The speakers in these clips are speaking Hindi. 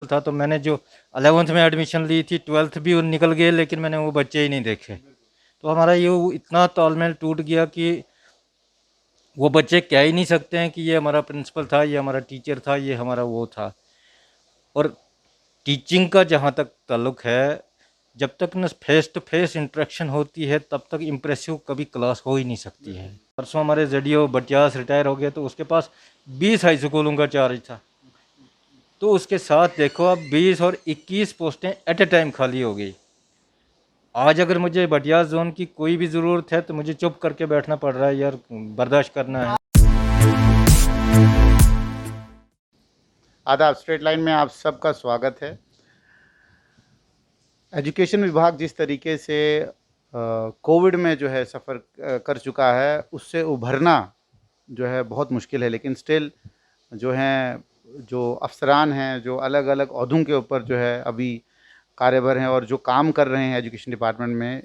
था तो मैंने जो 11th में एडमिशन ली थी 12th भी वो निकल गए, लेकिन मैंने वो बच्चे ही नहीं देखे। तो हमारा ये इतना तालमेल टूट गया कि वो बच्चे कह ही नहीं सकते हैं कि ये हमारा प्रिंसिपल था, ये हमारा टीचर था, ये हमारा वो था। और टीचिंग का जहाँ तक ताल्लुक़ है, जब तक न फेस टू फेस इंटरेक्शन होती है तब तक इम्प्रेसिव कभी क्लास हो ही नहीं सकती है। परसों हमारे जडियो बटियास रिटायर हो गए तो उसके पास 20 हाई स्कूलों का चार्ज था। तो उसके साथ देखो अब 20 और 21 पोस्टें एट ए टाइम खाली हो गई। आज अगर मुझे बटियास जोन की कोई भी ज़रूरत है तो मुझे चुप करके बैठना पड़ रहा है यार, बर्दाश्त करना है। आदाब, स्ट्रेट लाइन में आप सबका स्वागत है। एजुकेशन विभाग जिस तरीके से कोविड में जो है सफ़र कर चुका है, उससे उभरना जो है बहुत मुश्किल है, लेकिन स्टिल जो हैं, जो अफसरान हैं, जो अलग अलग ओहदों के ऊपर जो है अभी कार्यभार हैं और जो काम कर रहे हैं एजुकेशन डिपार्टमेंट में,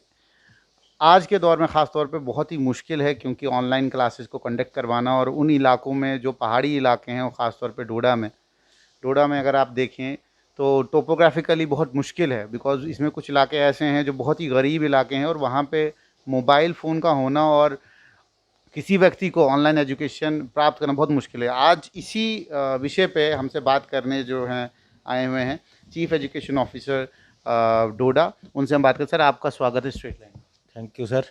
आज के दौर में ख़ास तौर पे बहुत ही मुश्किल है, क्योंकि ऑनलाइन क्लासेस को कंडक्ट करवाना और उन इलाकों में जो पहाड़ी इलाके हैं, वो ख़ास तौर पे डोडा में अगर आप देखें तो टोपोग्राफिकली बहुत मुश्किल है, बिकॉज़ इसमें कुछ इलाके ऐसे हैं जो बहुत ही गरीब इलाके हैं और वहाँ पे मोबाइल फ़ोन का होना और किसी व्यक्ति को ऑनलाइन एजुकेशन प्राप्त करना बहुत मुश्किल है। आज इसी विषय पे हमसे बात करने जो हैं आए हुए हैं चीफ एजुकेशन ऑफिसर डोडा, उनसे हम बात करें। सर, आपका स्वागत है straight line. Thank you sir.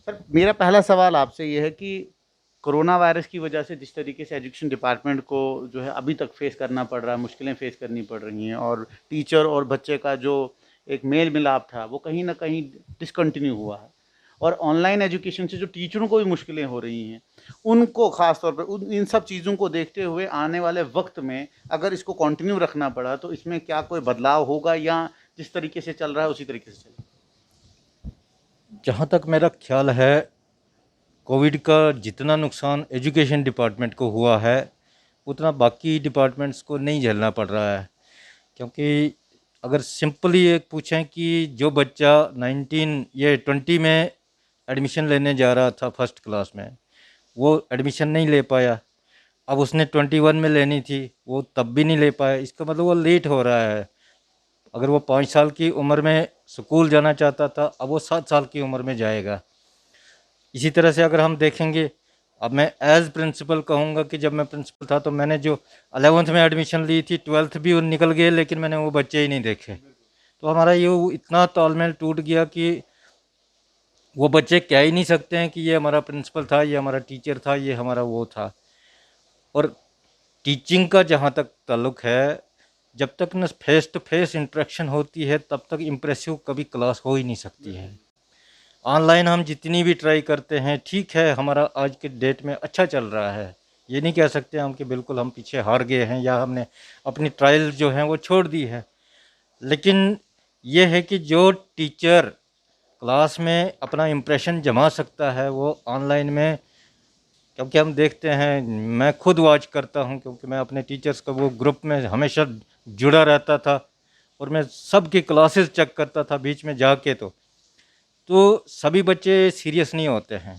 Sir, मेरा पहला सवाल आपसे ये है कि कोरोना वायरस की वजह से जिस तरीके से एजुकेशन डिपार्टमेंट को जो है अभी तक फेस करना पड़ रहा है, मुश्किलें फेस करनी पड़ रही हैं, और टीचर और बच्चे का जो एक मेल मिलाप था वो कहीं ना कहीं डिसकंटिन्यू हुआ है, और ऑनलाइन एजुकेशन से जो टीचरों को भी मुश्किलें हो रही हैं, उनको ख़ास तौर पर इन सब चीज़ों को देखते हुए आने वाले वक्त में अगर इसको कंटिन्यू रखना पड़ा तो इसमें क्या कोई बदलाव होगा, या जिस तरीके से चल रहा है उसी तरीके से चलेगा? जहाँ तक मेरा ख्याल है, कोविड का जितना नुकसान एजुकेशन डिपार्टमेंट को हुआ है उतना बाकी डिपार्टमेंट्स को नहीं झेलना पड़ रहा है। क्योंकि अगर सिंपली एक पूछें कि जो बच्चा 19 ये 20 में एडमिशन लेने जा रहा था फर्स्ट क्लास में, वो एडमिशन नहीं ले पाया। अब उसने 21 में लेनी थी, वो तब भी नहीं ले पाया। इसका मतलब वो लेट हो रहा है। अगर वो 5 साल की उम्र में स्कूल जाना चाहता था, अब वो 7 साल की उम्र में जाएगा। इसी तरह से अगर हम देखेंगे, अब मैं एज़ प्रिंसिपल कहूँगा कि जब मैं प्रिंसिपल था तो मैंने जो 11th में एडमिशन ली थी 12th भी वो निकल गए, लेकिन मैंने वो बच्चे ही नहीं देखे। तो हमारा ये इतना तालमेल टूट गया कि वो बच्चे कह ही नहीं सकते हैं कि ये हमारा प्रिंसिपल था, ये हमारा टीचर था, ये हमारा वो था। और टीचिंग का जहाँ तक ताल्लुक़ है, जब तक न फेस टू फेस इंटरेक्शन होती है तब तक इम्प्रेसिव कभी क्लास हो ही नहीं सकती है। ऑनलाइन हम जितनी भी ट्राई करते हैं, ठीक है, हमारा आज के डेट में अच्छा चल रहा है। ये नहीं कह सकते हम कि बिल्कुल हम पीछे हार गए हैं या हमने अपनी ट्रायल जो हैं वो छोड़ दी है। लेकिन ये है कि जो टीचर क्लास में अपना इम्प्रेशन जमा सकता है वो ऑनलाइन में, क्योंकि हम देखते हैं, मैं खुद वॉच करता हूँ क्योंकि मैं अपने टीचर्स का वो ग्रुप में हमेशा जुड़ा रहता था और मैं सबकी क्लासेस चेक करता था बीच में जाके। तो सभी बच्चे सीरियस नहीं होते हैं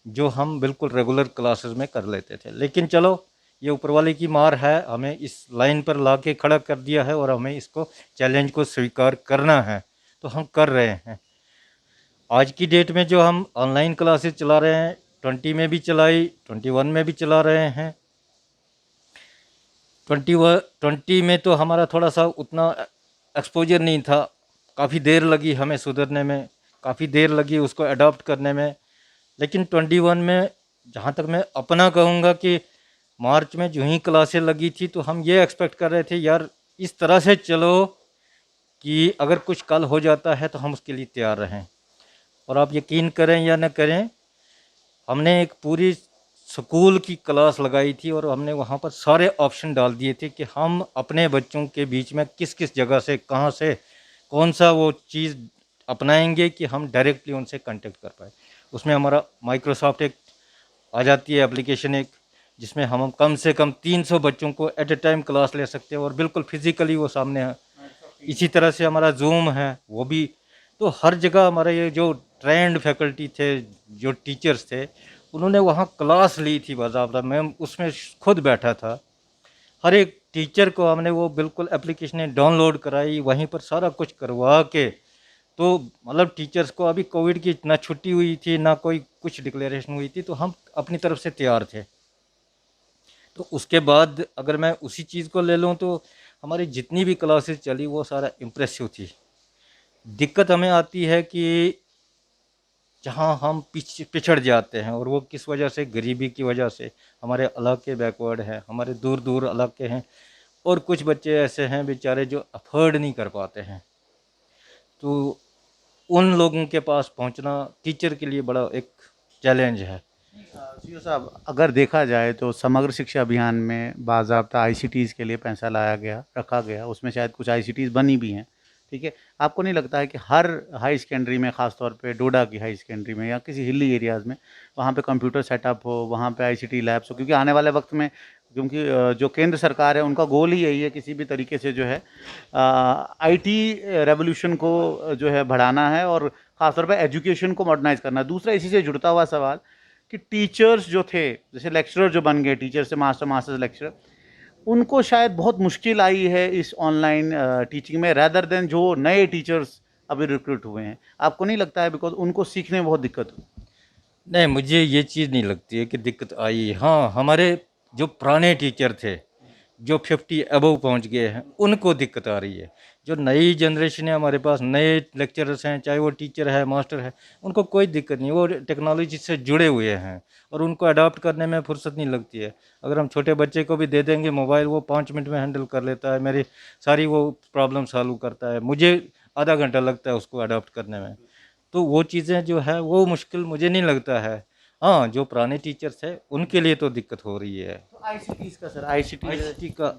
जो हम बिल्कुल रेगुलर क्लासेस में कर लेते थे। लेकिन चलो, ये ऊपर वाले की मार है, हमें इस लाइन पर ला के खड़ा कर दिया है और हमें इसको चैलेंज को स्वीकार करना है, तो हम कर रहे हैं। आज की डेट में जो हम ऑनलाइन क्लासेस चला रहे हैं, 20 में भी चलाई, 21 में भी चला रहे हैं। 20 में तो हमारा थोड़ा सा उतना एक्सपोजर नहीं था, काफ़ी देर लगी हमें सुधरने में, काफ़ी देर लगी उसको अडॉप्ट करने में। लेकिन 21 में जहाँ तक मैं अपना कहूँगा कि मार्च में जो ही क्लासें लगी थी तो हम ये एक्सपेक्ट कर रहे थे, यार इस तरह से चलो कि अगर कुछ कल हो जाता है तो हम उसके लिए तैयार रहें। और आप यकीन करें या न करें, हमने एक पूरी स्कूल की क्लास लगाई थी और हमने वहाँ पर सारे ऑप्शन डाल दिए थे कि हम अपने बच्चों के बीच में किस किस जगह से, कहाँ से, कौन सा वो चीज़ अपनाएंगे कि हम डायरेक्टली उनसे कांटेक्ट कर पाए। उसमें हमारा माइक्रोसॉफ्ट एक आ जाती है एप्लीकेशन एक, जिसमें हम कम से कम 300 बच्चों को एट ए टाइम क्लास ले सकते हैं और बिल्कुल फिज़िकली वो सामने है। इसी तरह से हमारा जूम है, वो भी। तो हर जगह हमारे ये जो ट्रेंड फैकल्टी थे, जो टीचर्स थे, उन्होंने वहाँ क्लास ली थी बाकायदा। मैं उसमें खुद बैठा था। हर एक टीचर को हमने वो बिल्कुल एप्लीकेशनें डाउनलोड कराई, वहीं पर सारा कुछ करवा के, तो मतलब टीचर्स को अभी कोविड की ना छुट्टी हुई थी ना कोई कुछ डिक्लेरेशन हुई थी, तो हम अपनी तरफ से तैयार थे। तो उसके बाद अगर मैं उसी चीज़ को ले लूँ तो हमारी जितनी भी क्लासेस चली वो सारा इम्प्रेसिव थी। दिक्कत हमें आती है कि जहाँ हम पिछड़ जाते हैं, और वो किस वजह से, गरीबी की वजह से। हमारे इलाके बैकवर्ड हैं, हमारे दूर दूर इलाके हैं, और कुछ बच्चे ऐसे हैं बेचारे जो अफोर्ड नहीं कर पाते हैं। तो उन लोगों के पास पहुंचना टीचर के लिए बड़ा एक चैलेंज है। सीओ साहब, अगर देखा जाए तो समग्र शिक्षा अभियान में बाज़ाब्ता आईसीटीज़ के लिए पैसा लाया गया, रखा गया, उसमें शायद कुछ आईसीटीज़ बनी भी हैं, ठीक है। आपको नहीं लगता है कि हर हाई सेकेंडरी में, ख़ास तौर पे डोडा की हाई सेकेंडरी में या किसी हिली एरियाज़ में, वहाँ पे कंप्यूटर सेटअप हो, वहाँ पे आईसीटी लैब्स हो, क्योंकि आने वाले वक्त में, क्योंकि जो केंद्र सरकार है उनका गोल ही यही है किसी भी तरीके से जो है आईटी रेवोल्यूशन को जो है बढ़ाना है, और ख़ास तौर पे एजुकेशन को मॉडर्नाइज़ करना है। दूसरा इसी से जुड़ता हुआ सवाल कि टीचर्स जो थे, जैसे लेक्चरर जो बन गए, टीचर से मास्टर्स लेक्चरर, उनको शायद बहुत मुश्किल आई है इस ऑनलाइन टीचिंग में, रैदर देन जो नए टीचर्स अभी रिक्रूट हुए हैं। आपको नहीं लगता है, बिकॉज उनको सीखने में बहुत दिक्कत हुई? नहीं, मुझे ये चीज़ नहीं लगती है कि दिक्कत आई। हाँ, हमारे जो पुराने टीचर थे जो 50 अबव पहुंच गए हैं उनको दिक्कत आ रही है। जो नई जनरेशन है हमारे पास, नए लेक्चरर्स हैं, चाहे वो टीचर है, मास्टर है, उनको कोई दिक्कत नहीं, वो टेक्नोलॉजी से जुड़े हुए हैं और उनको अडॉप्ट करने में फुर्सत नहीं लगती है। अगर हम छोटे बच्चे को भी दे देंगे मोबाइल, वो 5 मिनट में हैंडल कर लेता है, मेरी सारी वो प्रॉब्लम सॉल्व करता है। मुझे आधा घंटा लगता है उसको अडॉप्ट करने में। तो वो चीज़ें जो है वो मुश्किल मुझे नहीं लगता है। हाँ, जो पुराने टीचर्स हैं उनके लिए तो दिक्कत हो रही है। तो आईसीटीज़ का सर, आईसीटी आईसीटी का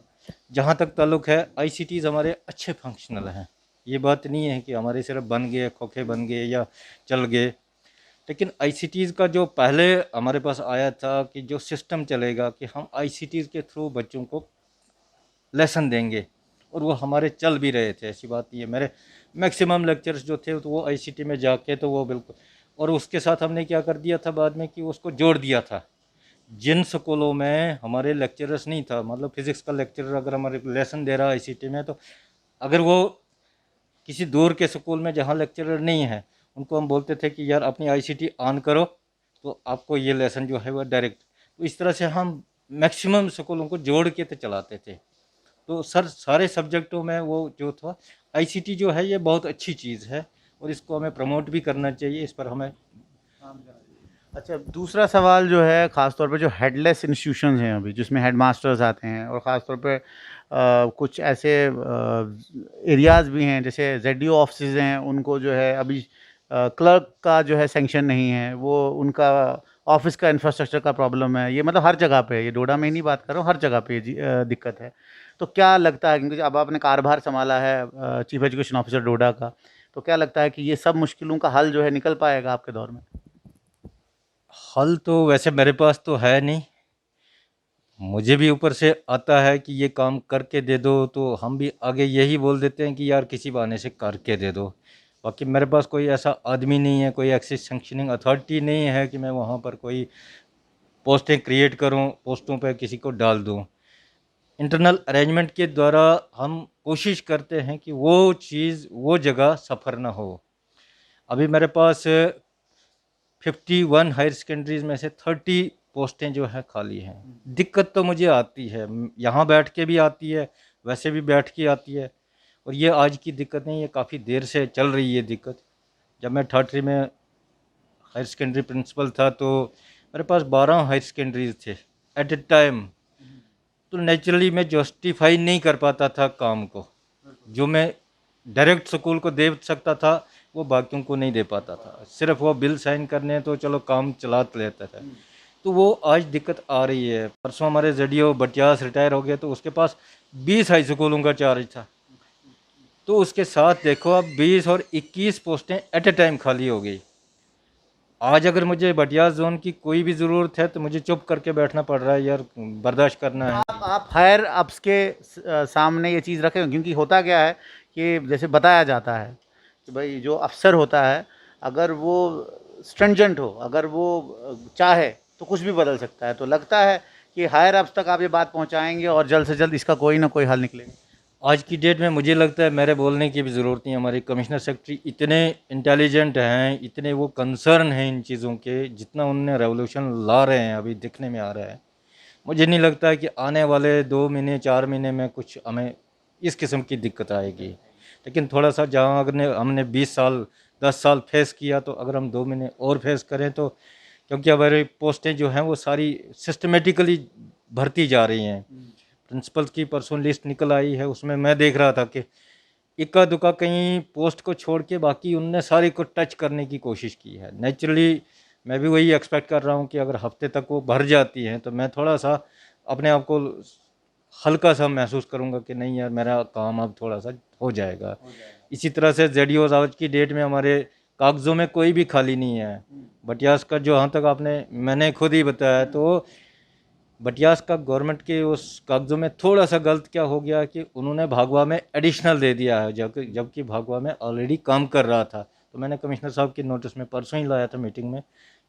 जहाँ तक ताल्लुक है, आईसीटीज़ हमारे अच्छे फंक्शनल हैं। ये बात नहीं है कि हमारे सिर्फ बन गए, खोखे बन गए या चल गए। लेकिन आईसीटीज़ का जो पहले हमारे पास आया था कि जो सिस्टम चलेगा कि हम आईसीटीज़ के थ्रू बच्चों को लेसन देंगे, और वो हमारे चल भी रहे थे, ऐसी बात नहीं है। मेरे मैक्सिमम लेक्चर्स जो थे तो वो आईसीटी में जाके तो वो बिल्कुल, और उसके साथ हमने क्या कर दिया था बाद में कि उसको जोड़ दिया था। जिन स्कूलों में हमारे लेक्चरर्स नहीं था, मतलब फिज़िक्स का लेक्चरर अगर हमारे लेसन दे रहा है आईसीटी में, तो अगर वो किसी दूर के स्कूल में जहाँ लेक्चरर नहीं है, उनको हम बोलते थे कि यार अपनी आईसीटी ऑन करो तो आपको ये लेसन जो है वो डायरेक्ट। तो इस तरह से हम मैक्सिमम स्कूलों को जोड़ के तो चलाते थे। तो सर सारे सब्जेक्टों में वो जो था, आईसीटी जो है ये बहुत अच्छी चीज़ है और इसको हमें प्रमोट भी करना चाहिए, इस पर हमें। अच्छा, दूसरा सवाल जो है, ख़ास तौर पे जो हेडलेस इंस्टीट्यूशंस हैं अभी, जिसमें हेड मास्टर्स आते हैं, और ख़ास तौर पे कुछ ऐसे एरियाज़ भी हैं जैसे जेडीओ ऑफिसेज हैं, उनको जो है अभी क्लर्क का जो है सेंक्शन नहीं है, वो उनका ऑफिस का इंफ्रास्ट्रक्चर का प्रॉब्लम है। ये मतलब हर जगह पे है, ये डोडा में ही नहीं बात कर रहा हूँ, हर जगह पे ये दिक्कत है। तो क्या लगता है, क्योंकि अब आपने कार्यभार संभाला है चीफ एजुकेशन ऑफिसर डोडा का, तो क्या लगता है कि ये सब मुश्किलों का हल जो है निकल पाएगा आपके दौर में? हल तो वैसे मेरे पास तो है नहीं, मुझे भी ऊपर से आता है कि ये काम करके दे दो, तो हम भी आगे यही बोल देते हैं कि यार किसी बहाने से करके दे दो। बाकी मेरे पास कोई ऐसा आदमी नहीं है, कोई एक्सेस सैंक्शनिंग अथॉरिटी नहीं है कि मैं वहाँ पर कोई पोस्टें क्रिएट करूँ, पोस्टों पर किसी को डाल दूँ। इंटरनल अरेंजमेंट के द्वारा हम कोशिश करते हैं कि वो चीज़, वो जगह सफ़र ना हो। अभी मेरे पास 51 हायर सेकेंडरीज में से 30 पोस्टें जो है खाली हैं। दिक्कत तो मुझे आती है, यहाँ बैठ के भी आती है, वैसे भी बैठ के आती है। और ये आज की दिक्कत नहीं, ये काफ़ी देर से चल रही है दिक्कत। जब मैं ठाठरी में हायर सेकेंडरी प्रिंसिपल था तो मेरे पास 12 हायर सेकेंडरीज थे एट ए टाइम। तो नेचुरली मैं जस्टिफाई नहीं कर पाता था काम को, जो मैं डायरेक्ट स्कूल को दे सकता था वो बाकियों को नहीं दे पाता था। सिर्फ वो बिल साइन करने तो चलो काम चला लेता था। तो वो आज दिक्कत आ रही है। परसों हमारे जडियो बटियास रिटायर हो गए तो उसके पास 20 हाई स्कूलों का चार्ज था। तो उसके साथ देखो अब 20 और 21 पोस्टें एट ए टाइम खाली हो गई। आज अगर मुझे बटियास जोन की कोई भी ज़रूरत है तो मुझे चुप करके बैठना पड़ रहा है यार, बर्दाश्त करना है। आप हायर अप्स के सामने ये चीज़ रखें, क्योंकि होता क्या है कि जैसे बताया जाता है कि भाई जो अफसर होता है, अगर वो स्ट्रिंजेंट हो, अगर वो चाहे तो कुछ भी बदल सकता है। तो लगता है कि हायर अप्स तक आप ये बात पहुंचाएंगे और जल्द से जल्द इसका कोई ना कोई हल निकलेगा? आज की डेट में मुझे लगता है मेरे बोलने की भी ज़रूरत नहीं है। हमारे कमिश्नर सेक्रेटरी इतने इंटेलिजेंट हैं, इतने वो कंसर्न हैं इन चीज़ों के, जितना उनने रेवोल्यूशन ला रहे हैं अभी दिखने में आ रहा है। मुझे नहीं लगता है कि आने वाले 2 महीने 4 महीने में कुछ हमें इस किस्म की दिक्कत आएगी। लेकिन थोड़ा सा जहाँ अगर हमने 20 साल 10 साल फेस किया, तो अगर हम 2 महीने और फेस करें तो, क्योंकि हमारी पोस्टें जो हैं वो सारी सिस्टमेटिकली भरती जा रही हैं। प्रिंसिपल की परसों लिस्ट निकल आई है, उसमें मैं देख रहा था कि इक्का दुक्का कहीं पोस्ट को छोड़ के बाकी उनने सारी को टच करने की कोशिश की है। नेचुरली मैं भी वही एक्सपेक्ट कर रहा हूँ कि अगर हफ्ते तक वो भर जाती हैं तो मैं थोड़ा सा अपने आप को हल्का सा महसूस करूँगा कि नहीं यार, मेरा काम अब थोड़ा सा हो जाएगा। इसी तरह से जेडीओ आज की डेट में हमारे कागज़ों में कोई भी खाली नहीं है। बटियास का जो जहाँ तक मैंने खुद ही बताया, तो बटियास का गवर्नमेंट के उस कागज़ों में थोड़ा सा गलत क्या हो गया कि उन्होंने भागवा में एडिशनल दे दिया है, जबकि भागवा में ऑलरेडी काम कर रहा था। तो मैंने कमिश्नर साहब की नोटिस में परसों ही लाया था मीटिंग में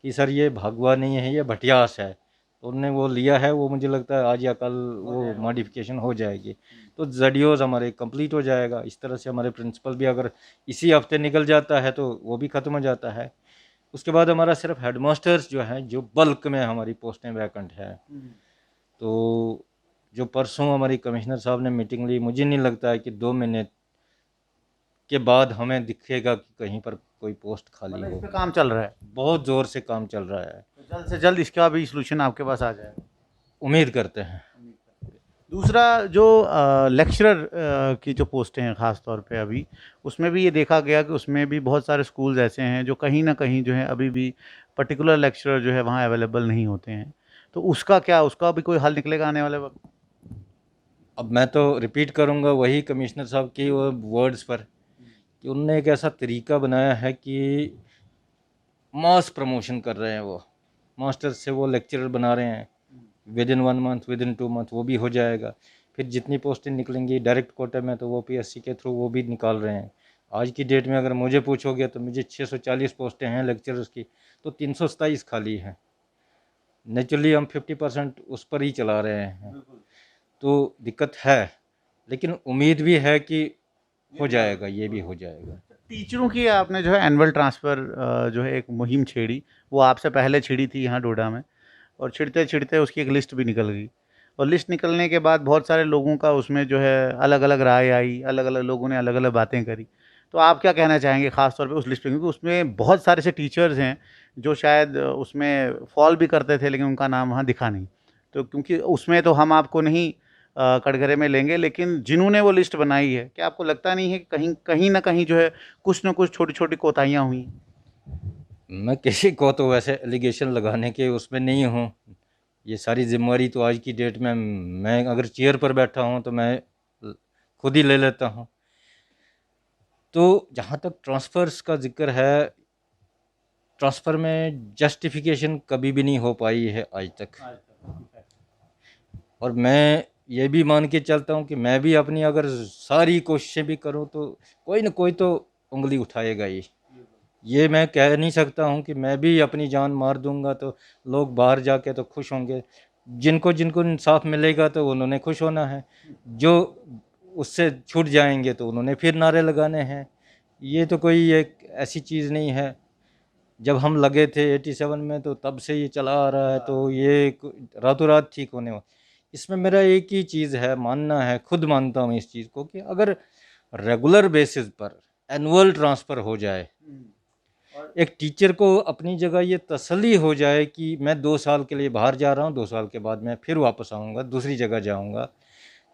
कि सर ये भागवा नहीं है, ये भटियास है। तो उन्होंने वो लिया है, वो मुझे लगता है आज या कल वो मॉडिफिकेशन हो जाएगी, तो जेडीओज हमारे कंप्लीट हो जाएगा। इस तरह से हमारे प्रिंसिपल भी अगर इसी हफ्ते निकल जाता है तो वो भी ख़त्म हो जाता है। उसके बाद हमारा सिर्फ हेडमास्टर्स जो हैं, जो बल्क में हमारी पोस्टें वैकेंट है। तो जो परसों हमारी कमिश्नर साहब ने मीटिंग ली, मुझे नहीं लगता है कि 2 महीने के बाद हमें दिखेगा कि कहीं पर कोई पोस्ट खाली मतलब हो। इस पे काम चल रहा है, बहुत ज़ोर से काम चल रहा है, तो जल्द से जल्द इसका भी सोल्यूशन आपके पास आ जाएगा। उम्मीद करते हैं। दूसरा जो लेक्चरर की जो पोस्टें हैं ख़ास तौर पे अभी, उसमें भी ये देखा गया कि उसमें भी बहुत सारे स्कूल्स ऐसे हैं जो कहीं न कहीं जो है अभी भी पर्टिकुलर लेक्चरर जो है वहाँ अवेलेबल नहीं होते हैं। तो उसका क्या, उसका भी कोई हल निकलेगा आने वाले वक़्त? अब मैं तो रिपीट करूंगा वही कमिश्नर साहब की वो वर्ड्स पर, कि उनने एक ऐसा तरीका बनाया है कि मास प्रमोशन कर रहे हैं। वो मास्टर से वो लेक्चरर बना रहे हैं, with in 1 month, with in 2 month वो भी हो जाएगा। फिर जितनी पोस्टें निकलेंगी डायरेक्ट कोटे में, तो वो पीएससी के थ्रू वो भी निकाल रहे हैं। आज की डेट में अगर मुझे पूछोगे तो मुझे 640 पोस्टें हैं लेक्चरर्स की, तो 327 खाली हैं। नेचुरली हम 50% उस पर ही चला रहे हैं, तो दिक्कत है, लेकिन उम्मीद भी है कि हो जाएगा, ये भी हो जाएगा। टीचरों की आपने जो है एनुअल ट्रांसफ़र जो है एक मुहिम छेड़ी, वो आपसे पहले छिड़ी थी यहाँ डोडा में, और छिड़ते-छिड़ते उसकी एक लिस्ट भी निकल गई, और लिस्ट निकलने के बाद बहुत सारे लोगों का उसमें जो है अलग-अलग राय आई, अलग-अलग लोगों ने अलग-अलग बातें करी। तो आप क्या कहना चाहेंगे ख़ास तौर पे उस लिस्ट पे? क्योंकि उसमें बहुत सारे ऐसे टीचर्स हैं जो शायद उसमें फ़ॉल भी करते थे, लेकिन उनका नाम वहाँ दिखा नहीं। तो क्योंकि उसमें तो हम आपको नहीं कटघरे में लेंगे, लेकिन जिन्होंने वो लिस्ट बनाई है, क्या आपको लगता नहीं है कि कहीं कहीं न कहीं जो है कुछ न कुछ छोटी-छोटी कोताहियाँ हुई? मैं किसी को तो वैसे एलिगेशन लगाने के उसमें नहीं हूँ। ये सारी जिम्मेवारी तो आज की डेट में मैं अगर चेयर पर बैठा हूँ तो मैं खुद ही ले लेता हूँ। तो जहाँ तक ट्रांसफ़र्स का ज़िक्र है, ट्रांसफ़र में जस्टिफिकेशन कभी भी नहीं हो पाई है आज तक। और मैं ये भी मान के चलता हूँ कि मैं भी अपनी अगर सारी कोशिशें भी करूँ तो कोई ना कोई तो उंगली उठाएगा ही। ये मैं कह नहीं सकता हूँ कि मैं भी अपनी जान मार दूंगा तो लोग बाहर जाके तो खुश होंगे। जिनको जिनको इंसाफ मिलेगा तो उन्होंने खुश होना है, जो उससे छूट जाएंगे तो उन्होंने फिर नारे लगाने हैं। ये तो कोई एक ऐसी चीज़ नहीं है, जब हम लगे थे 87 में तो तब से ये चला आ रहा है, तो ये रातों रात ठीक होने वाला। इसमें मेरा एक ही चीज़ है, मानना है, खुद मानता हूँ इस चीज़ को, कि अगर रेगुलर बेसिस पर एनुअल ट्रांसफ़र हो जाए, एक टीचर को अपनी जगह ये तसल्ली हो जाए कि मैं 2 साल के लिए बाहर जा रहा हूँ, 2 साल के बाद मैं फिर वापस आऊँगा, दूसरी जगह जाऊँगा,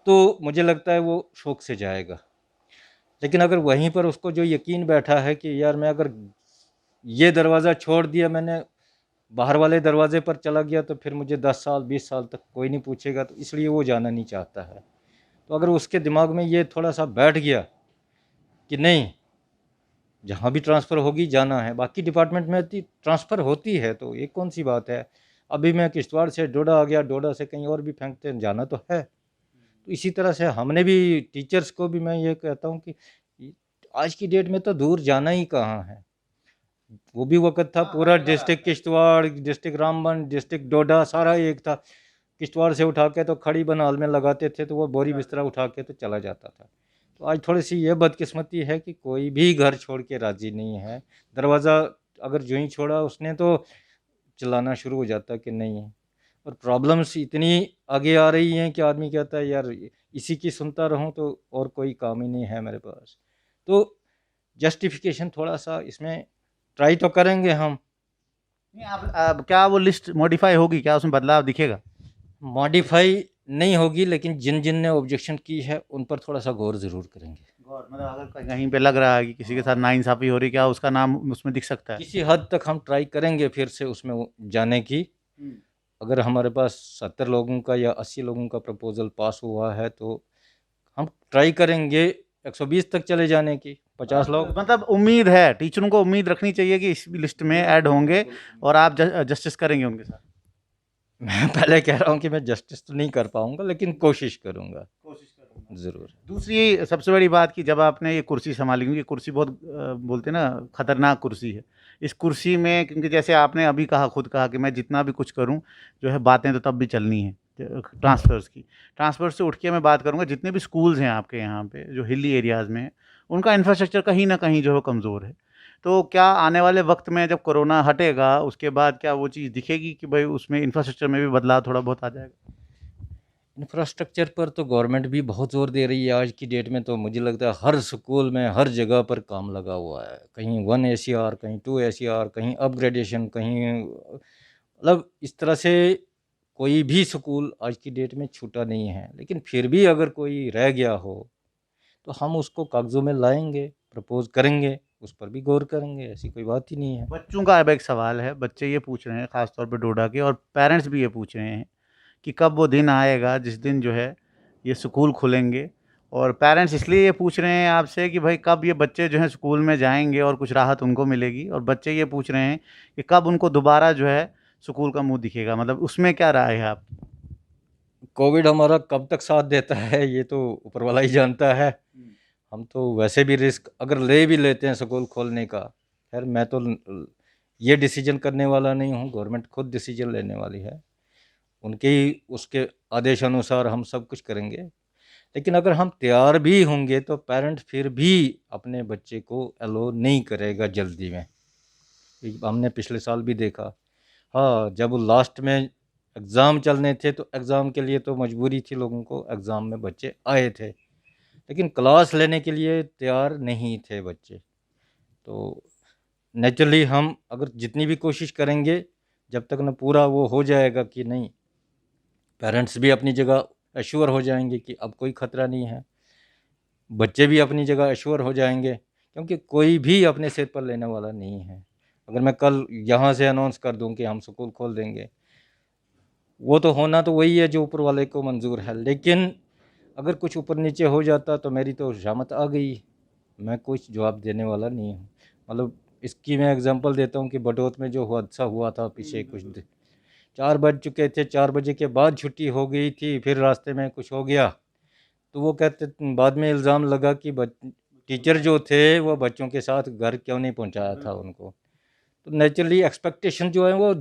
तो मुझे लगता है वो शौक से जाएगा। लेकिन अगर वहीं पर उसको जो यकीन बैठा है कि यार मैं अगर ये दरवाज़ा छोड़ दिया मैंने, बाहर वाले दरवाजे पर चला गया, तो फिर मुझे 10 साल 20 साल तक कोई नहीं पूछेगा, तो इसलिए वो जाना नहीं चाहता है। तो अगर उसके दिमाग में ये थोड़ा सा बैठ गया कि नहीं, जहाँ भी ट्रांसफ़र होगी जाना है, बाकी डिपार्टमेंट में ट्रांसफ़र होती है तो ये कौन सी बात है। अभी मैं किश्तवाड़ से डोडा आ गया, डोडा से कहीं और भी फेंकते हैं, जाना तो है। तो इसी तरह से हमने भी टीचर्स को भी मैं ये कहता हूँ कि आज की डेट में तो दूर जाना ही कहाँ है। वो भी वक़्त था पूरा district Kishtwar, district Ramban, district Doda सारा एक था। किश्तवाड़ से उठा के तो खड़ी बनाल में लगाते थे, तो वो बोरी बिस्तरा उठा के तो चला जाता था। तो आज थोड़ी सी ये बदकिस्मती है कि कोई भी घर छोड़ के राज़ी नहीं है। दरवाज़ा अगर जो ही छोड़ा उसने तो चिल्लाना शुरू हो जाता कि नहीं है। और प्रॉब्लम्स इतनी आगे आ रही हैं कि आदमी कहता है यार इसी की सुनता रहूं तो और कोई काम ही नहीं है मेरे पास। तो जस्टिफिकेशन थोड़ा सा इसमें ट्राई तो करेंगे हम। नहीं, आप अब क्या वो लिस्ट मॉडिफाई होगी, क्या उसमें बदलाव दिखेगा? मॉडिफाई नहीं होगी, लेकिन जिन जिन ने ऑब्जेक्शन की है उन पर थोड़ा सा गौर ज़रूर करेंगे। गौर मतलब अगर कहीं पे लग रहा है कि किसी के साथ नाइंसाफ़ी हो रही, क्या उसका नाम उसमें दिख सकता है? किसी हद तक हम ट्राई करेंगे फिर से उसमें जाने की। हुँ। अगर हमारे पास 70 लोगों का या 80 लोगों का प्रपोज़ल पास हुआ है तो हम ट्राई करेंगे 120 तक चले जाने की, 50 लोग। मतलब उम्मीद है, टीचरों को उम्मीद रखनी चाहिए कि इस लिस्ट में ऐड होंगे और आप जस्टिस करेंगे उनके साथ। मैं पहले कह रहा हूँ कि मैं जस्टिस तो नहीं कर पाऊँगा, लेकिन कोशिश करूँगा, कोशिश करूँगा। ज़रूर। दूसरी सबसे बड़ी बात कि जब आपने ये कुर्सी सँभाली, क्योंकि ये कुर्सी बहुत बोलते हैं ना खतरनाक कुर्सी है। इस कुर्सी में क्योंकि जैसे आपने अभी कहा, खुद कहा कि मैं जितना भी कुछ करूँ, जो है बातें तो तब भी चलनी है ट्रांसफ़र्स की। ट्रांसफ़र से उठ के मैं बात करूँगा, जितने भी स्कूल्स हैं आपके यहाँ पे जो हिली एरियाज़ में हैं, उनका इंफ्रास्ट्रक्चर कहीं न कहीं जो है वो कमज़ोर है। तो क्या आने वाले वक़्त में जब कोरोना हटेगा, उसके बाद क्या वो चीज़ दिखेगी कि भई उसमें इंफ्रास्ट्रक्चर में भी बदलाव थोड़ा बहुत आ जाएगा? इंफ्रास्ट्रक्चर पर तो गवर्नमेंट भी बहुत ज़ोर दे रही है आज की डेट में। तो मुझे लगता है हर स्कूल में हर जगह पर काम लगा हुआ है। कहीं 1 एसीआर, कहीं 2 एसीआर, कहीं अपग्रेडेशन, कहीं मतलब इस तरह से कोई भी स्कूल आज की डेट में छूटा नहीं है। लेकिन फिर भी अगर कोई रह गया हो तो हम उसको कागज़ों में लाएँगे, प्रपोज़ करेंगे, उस पर भी गौर करेंगे, ऐसी कोई बात ही नहीं है। बच्चों का अब एक सवाल है, बच्चे ये पूछ रहे हैं ख़ास तौर पे डोडा के, और पेरेंट्स भी ये पूछ रहे हैं कि कब वो दिन आएगा जिस दिन जो है ये स्कूल खुलेंगे। और पेरेंट्स इसलिए ये पूछ रहे हैं आपसे कि भाई कब ये बच्चे जो हैं स्कूल में जाएँगे और कुछ राहत उनको मिलेगी, और बच्चे ये पूछ रहे हैं कि कब उनको दोबारा जो है स्कूल का मुँह दिखेगा। मतलब उसमें क्या राय है आपकी? कोविड हमारा कब तक साथ देता है ये तो ऊपर वाला ही जानता है। हम तो वैसे भी रिस्क अगर ले भी लेते हैं स्कूल खोलने का, खैर मैं तो ये डिसीजन करने वाला नहीं हूँ, गवर्नमेंट खुद डिसीजन लेने वाली है। उनके ही उसके आदेश अनुसार हम सब कुछ करेंगे। लेकिन अगर हम तैयार भी होंगे तो पेरेंट फिर भी अपने बच्चे को अलो नहीं करेगा जल्दी में। ये हमने पिछले साल भी देखा। हाँ, जब लास्ट में एग्ज़ाम चलने थे तो एग्ज़ाम के लिए तो मजबूरी थी लोगों को, एग्ज़ाम में बच्चे आए थे। लेकिन क्लास लेने के लिए तैयार नहीं थे बच्चे। तो नेचुरली हम अगर जितनी भी कोशिश करेंगे, जब तक न पूरा वो हो जाएगा कि नहीं, पेरेंट्स भी अपनी जगह एश्योर हो जाएँगे कि अब कोई खतरा नहीं है, बच्चे भी अपनी जगह एश्योर हो जाएँगे, क्योंकि कोई भी अपने सिर पर लेने वाला नहीं है। अगर मैं कल यहाँ से अनाउंस कर दूँ कि हम स्कूल खोल देंगे, वो तो होना तो वही है जो ऊपर वाले को मंज़ूर है। लेकिन अगर कुछ ऊपर-नीचे हो जाता तो मेरी तो शामत आ गई, मैं कुछ जवाब देने वाला नहीं हूँ। मतलब इसकी मैं एग्ज़ाम्पल देता हूँ कि बडौत में जो हादसा हुआ था पीछे कुछ 4 बज चुके थे, 4 बजे के बाद छुट्टी हो गई थी, फिर रास्ते में कुछ हो गया। तो वो कहते बाद में इल्ज़ाम लगा कि टीचर जो थे वो बच्चों के साथ घर क्यों नहीं पहुँचाया था उनको। तो नेचुरली एक्सपेक्टेशन जो है वो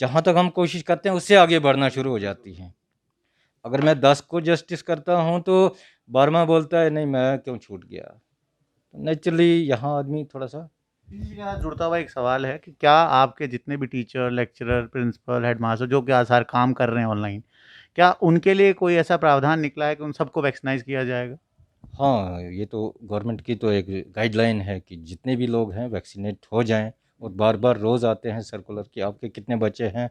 जहाँ तक हम कोशिश करते हैं उससे आगे बढ़ना शुरू हो जाती है। अगर मैं 10 को जस्टिस करता हूँ तो 12वां बोलता है नहीं मैं क्यों छूट गया। तो नेचुरली यहाँ आदमी थोड़ा-सा इसी के साथ जुड़ता हुआ एक सवाल है कि क्या आपके जितने भी टीचर, लेक्चरर, प्रिंसिपल, हेडमास्टर जो कि आसार काम कर रहे हैं ऑनलाइन, क्या उनके लिए कोई ऐसा प्रावधान निकला है कि उन सबको वैक्सीनाइज़ किया जाएगा? हाँ, ये तो गवर्नमेंट की तो एक गाइडलाइन है कि जितने भी लोग हैं वैक्सीनेट हो जाएँ। और बार-बार रोज़ आते हैं सर्कुलर कि आपके कितने बच्चे हैं।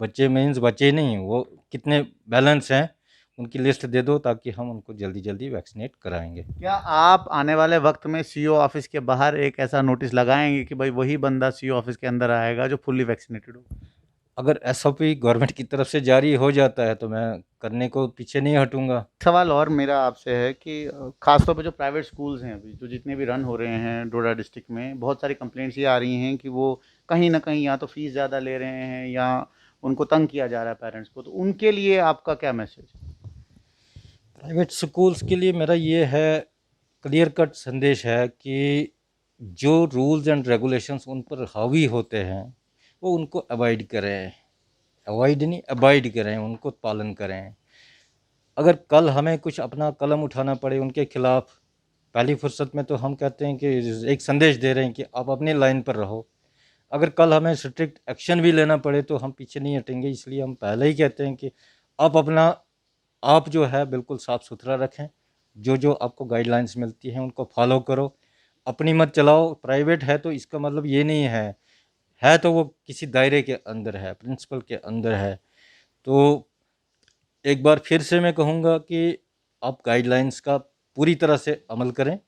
बच्चे मीन्स बच्चे नहीं, वो कितने बैलेंस हैं, उनकी लिस्ट दे दो ताकि हम उनको जल्दी-जल्दी वैक्सीनेट कराएँगे। क्या आप आने वाले वक़्त में सीईओ ऑफ़िस के बाहर एक ऐसा नोटिस लगाएँगे कि भई वही बंदा सीईओ ऑफ़िस के अंदर आएगा जो फुल्ली वैक्सीनेटेड हो? अगर एसओपी गवर्नमेंट की तरफ से जारी हो जाता है तो मैं करने को पीछे नहीं हटूँगा। सवाल और मेरा आपसे है कि ख़ास तौर पे जो प्राइवेट स्कूल्स हैं अभी, जो जितने भी रन हो रहे हैं डोडा डिस्ट्रिक्ट में, बहुत सारी कंप्लेंट्स ये आ रही हैं कि वो कहीं न कहीं या तो फ़ीस ज़्यादा ले रहे हैं या उनको तंग किया जा रहा है पेरेंट्स को। तो उनके लिए आपका क्या मैसेज है? प्राइवेट स्कूल्स के लिए मेरा ये है क्लियर कट संदेश है कि जो रूल्स एंड रेगुलेशंस उन पर हावी होते हैं वो उनको अवॉइड करें। अवॉइड नहीं, अवॉइड करें, उनको पालन करें। अगर कल हमें कुछ अपना कलम उठाना पड़े उनके खिलाफ, पहली फुर्सत में तो हम कहते हैं कि एक संदेश दे रहे हैं कि आप अपनी लाइन पर रहो। अगर कल हमें स्ट्रिक्ट एक्शन भी लेना पड़े तो हम पीछे नहीं हटेंगे, इसलिए हम पहले ही कहते हैं कि आप जो है बिल्कुल साफ़ सुथरा रखें, जो आपको गाइडलाइंस मिलती हैं उनको फॉलो करो, अपनी मत चलाओ। प्राइवेट है तो इसका मतलब ये नहीं है तो वो किसी दायरे के अंदर है, प्रिंसिपल के अंदर है। तो एक बार फिर से मैं कहूँगा कि आप गाइडलाइंस का पूरी तरह से अमल करें,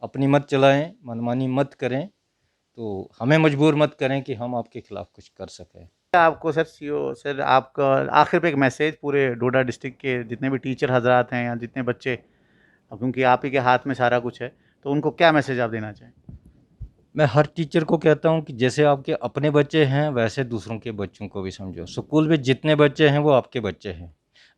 अपनी मत चलाएं, मनमानी मत करें, तो हमें मजबूर मत करें कि हम आपके खिलाफ कुछ कर सकें। आपको सर सीओ सर आपका आखिर पे एक मैसेज पूरे डोडा डिस्ट्रिक्ट के जितने भी टीचर हजरात हैं या जितने बच्चे, अब क्योंकि आप ही के हाथ में सारा कुछ है, तो उनको क्या मैसेज आप देना चाहें? मैं हर टीचर को कहता हूँ कि जैसे आपके अपने बच्चे हैं वैसे दूसरों के बच्चों को भी समझो। स्कूल में जितने बच्चे हैं वो आपके बच्चे हैं,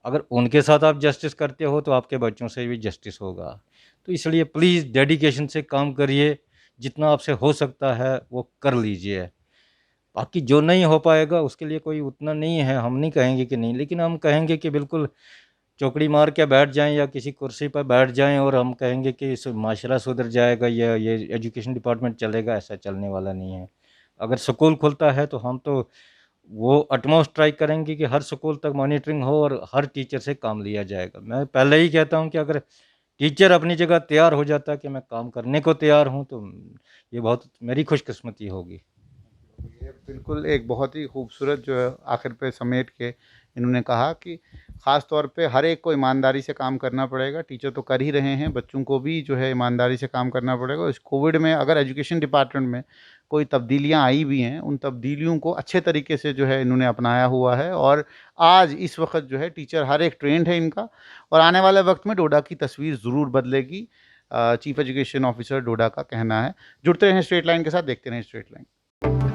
अगर उनके साथ आप जस्टिस करते हो तो आपके बच्चों से भी जस्टिस होगा। तो इसलिए प्लीज़ डेडिकेशन से काम करिए, जितना आपसे हो सकता है वो कर लीजिए। बाकी जो नहीं हो पाएगा उसके लिए कोई उतना नहीं है, हम नहीं कहेंगे कि नहीं, लेकिन हम कहेंगे कि बिल्कुल चौकड़ी मार के बैठ जाएँ या किसी कुर्सी पर बैठ जाएँ और हम कहेंगे कि इस माशरा सुधर जाएगा या ये एजुकेशन डिपार्टमेंट चलेगा, ऐसा चलने वाला नहीं है। अगर स्कूल खुलता है तो हम तो वो अटमोस्ट ट्राई करेंगे कि हर स्कूल तक मॉनिटरिंग हो और हर टीचर से काम लिया जाएगा। मैं पहले ही कहता हूँ कि अगर टीचर अपनी जगह तैयार हो जाता है कि मैं काम करने को तैयार हूँ, तो ये बहुत मेरी खुशकिस्मती होगी। ये बिल्कुल एक बहुत ही खूबसूरत जो है आखिर पे समेट के इन्होंने कहा कि ख़ास तौर पे हर एक को ईमानदारी से काम करना पड़ेगा। टीचर तो कर ही रहे हैं, बच्चों को भी जो है ईमानदारी से काम करना पड़ेगा। इस कोविड में अगर एजुकेशन डिपार्टमेंट में कोई तब्दीलियाँ आई भी हैं, उन तब्दीलियों को अच्छे तरीके से जो है इन्होंने अपनाया हुआ है और आज इस वक़्त जो है टीचर हर एक ट्रेंड है इनका और आने वाले वक़्त में डोडा की तस्वीर ज़रूर बदलेगी। चीफ़ एजुकेशन ऑफ़िसर डोडा का कहना है। जुड़ते रहें स्ट्रेट लाइन के साथ, देखते रहें स्ट्रेट लाइन।